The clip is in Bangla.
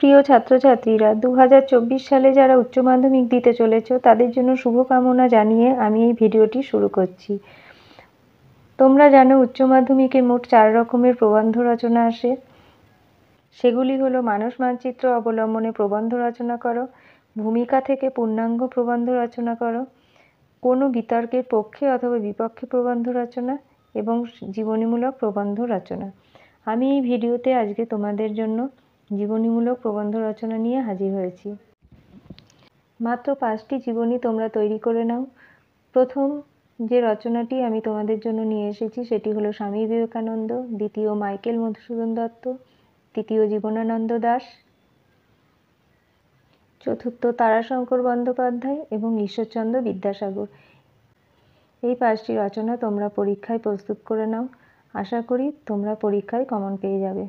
প্রিয় ছাত্রছাত্রীরা, 2024 সালে যারা উচ্চ মাধ্যমিক দিতে চলেছ তাদের জন্য শুভকামনা জানিয়ে আমি এই ভিডিওটি শুরু করছি। তোমরা জানো উচ্চ মাধ্যমিকে মোট 4 রকমের প্রবন্ধ রচনা আসে। সেগুলি হলো মানস মানচিত্র অবলম্বনে প্রবন্ধ রচনা করো, ভূমিকা থেকে পূর্ণাঙ্গ প্রবন্ধ রচনা করো, কোনো বিতর্কের পক্ষে অথবা বিপক্ষে প্রবন্ধ রচনা এবং জীবনীমূলক প্রবন্ধ রচনা। আমি এই ভিডিওতে আজকে তোমাদের জন্য জীবনীমূলক প্রবন্ধ রচনা নিয়ে হাজির হয়েছি। মাত্র 5টি জীবনী তোমরা তৈরি করে নাও। প্রথম যে রচনাটি আমি তোমাদের জন্য নিয়ে এসেছি সেটি হলো স্বামী বিবেকানন্দ, দ্বিতীয় মাইকেল মধুসূদন দত্ত, তৃতীয় জীবনানন্দ দাশ, চতুর্থ তারাশঙ্কর বন্দ্যোপাধ্যায় এবং ঈশ্বরচন্দ্র বিদ্যাসাগর। এই 5টি রচনা তোমরা পরীক্ষায় প্রস্তুত করে নাও। আশা করি তোমরা পরীক্ষায় কমন পেয়ে যাবে।